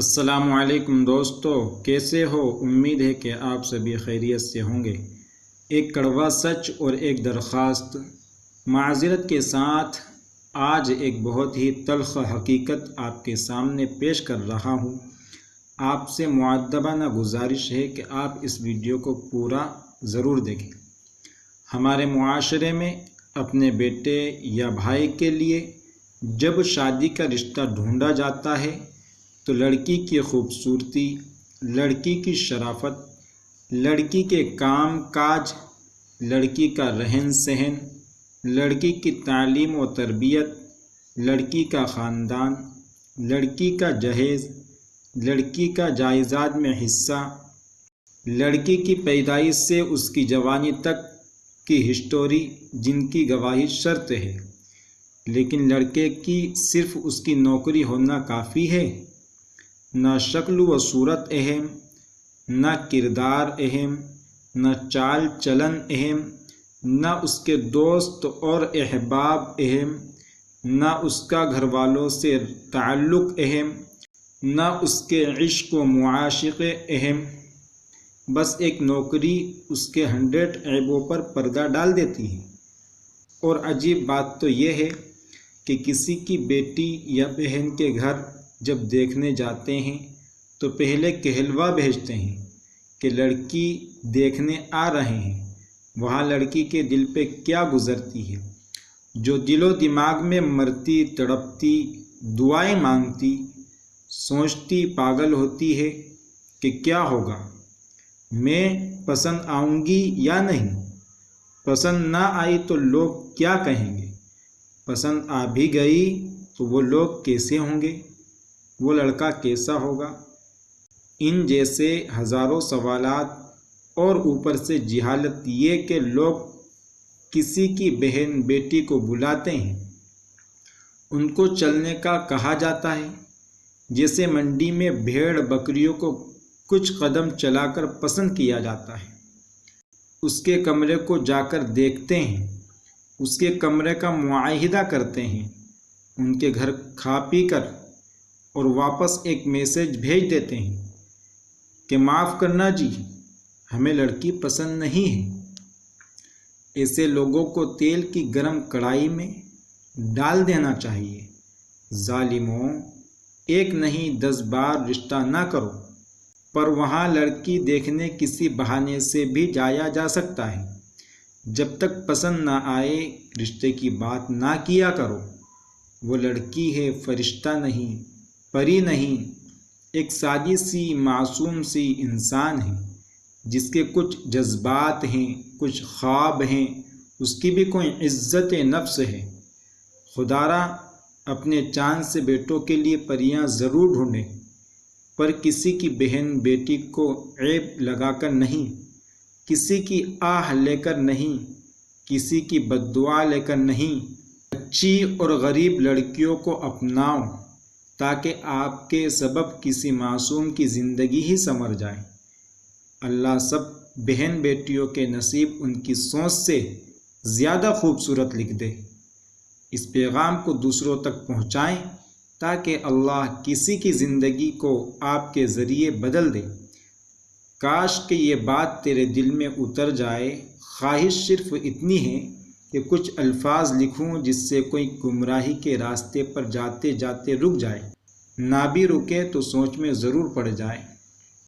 السلام علیکم دوستو، کیسے ہو؟ امید ہے کہ آپ سبھی خیریت سے ہوں گے۔ ایک کڑوا سچ اور ایک درخواست۔ معذرت کے ساتھ آج ایک بہت ہی تلخ حقیقت آپ کے سامنے پیش کر رہا ہوں۔ آپ سے مؤدبانہ گزارش ہے کہ آپ اس ویڈیو کو پورا ضرور دیکھیں۔ ہمارے معاشرے میں اپنے بیٹے یا بھائی کے لیے جب شادی کا رشتہ ڈھونڈا جاتا ہے تو لڑکی کی خوبصورتی، لڑکی کی شرافت، لڑکی کے کام کاج، لڑکی کا رہن سہن، لڑکی کی تعلیم و تربیت، لڑکی کا خاندان، لڑکی کا جہیز، لڑکی کا جائیداد میں حصہ، لڑکی کی پیدائش سے اس کی جوانی تک کی ہسٹوری جن کی گواہی شرط ہے۔ لیکن لڑکے کی صرف اس کی نوکری ہونا کافی ہے؟ نہ شکل و صورت اہم، نہ کردار اہم، نہ چال چلن اہم، نہ اس کے دوست اور احباب اہم، نہ اس کا گھر والوں سے تعلق اہم، نہ اس کے عشق و معاشقے اہم۔ بس ایک نوکری اس کے 100 عیبوں پر پردہ ڈال دیتی ہے۔ اور عجیب بات تو یہ ہے کہ کسی کی بیٹی یا بہن کے گھر جب دیکھنے جاتے ہیں تو پہلے کہلوا بھیجتے ہیں کہ لڑکی دیکھنے آ رہے ہیں۔ وہاں لڑکی کے دل پہ کیا گزرتی ہے، جو دل و دماغ میں مرتی تڑپتی، دعائیں مانگتی، سوچتی پاگل ہوتی ہے کہ کیا ہوگا، میں پسند آؤں گی یا نہیں؟ پسند نہ آئی تو لوگ کیا کہیں گے؟ پسند آ بھی گئی تو وہ لوگ کیسے ہوں گے؟ وہ لڑکا کیسا ہوگا؟ ان جیسے ہزاروں سوالات، اور اوپر سے جہالت یہ کہ لوگ کسی کی بہن بیٹی کو بلاتے ہیں، ان کو چلنے کا کہا جاتا ہے، جیسے منڈی میں بھیڑ بکریوں کو کچھ قدم چلا کر پسند کیا جاتا ہے۔ اس کے کمرے کو جا کر دیکھتے ہیں، اس کے کمرے کا معاہدہ کرتے ہیں، ان کے گھر کھا پی کر اور واپس ایک میسج بھیج دیتے ہیں کہ معاف کرنا جی، ہمیں لڑکی پسند نہیں ہے۔ ایسے لوگوں کو تیل کی گرم کڑھائی میں ڈال دینا چاہیے۔ ظالموں، ایک نہیں 10 بار رشتہ نہ کرو، پر وہاں لڑکی دیکھنے کسی بہانے سے بھی جایا جا سکتا ہے۔ جب تک پسند نہ آئے رشتے کی بات نہ کیا کرو۔ وہ لڑکی ہے، فرشتہ نہیں، پری نہیں، ایک سادی سی معصوم سی انسان ہے، جس کے کچھ جذبات ہیں، کچھ خواب ہیں، اس کی بھی کوئی عزت نفس ہے۔ خدا را اپنے چاند سے بیٹوں کے لیے پریاں ضرور ڈھونڈیں، پر کسی کی بہن بیٹی کو عیب لگا کر نہیں، کسی کی آہ لے کر نہیں، کسی کی بد دعا لے کر نہیں۔ اچھی اور غریب لڑکیوں کو اپناؤ تاکہ آپ کے سبب کسی معصوم کی زندگی ہی سنور جائے۔ اللہ سب بہن بیٹیوں کے نصیب ان کی سوچ سے زیادہ خوبصورت لکھ دے۔ اس پیغام کو دوسروں تک پہنچائیں تاکہ اللہ کسی کی زندگی کو آپ کے ذریعے بدل دے۔ کاش کہ یہ بات تیرے دل میں اتر جائے۔ خواہش صرف اتنی ہے کہ کچھ الفاظ لکھوں جس سے کوئی گمراہی کے راستے پر جاتے جاتے رک جائے، نہ بھی رکے تو سوچ میں ضرور پڑ جائے۔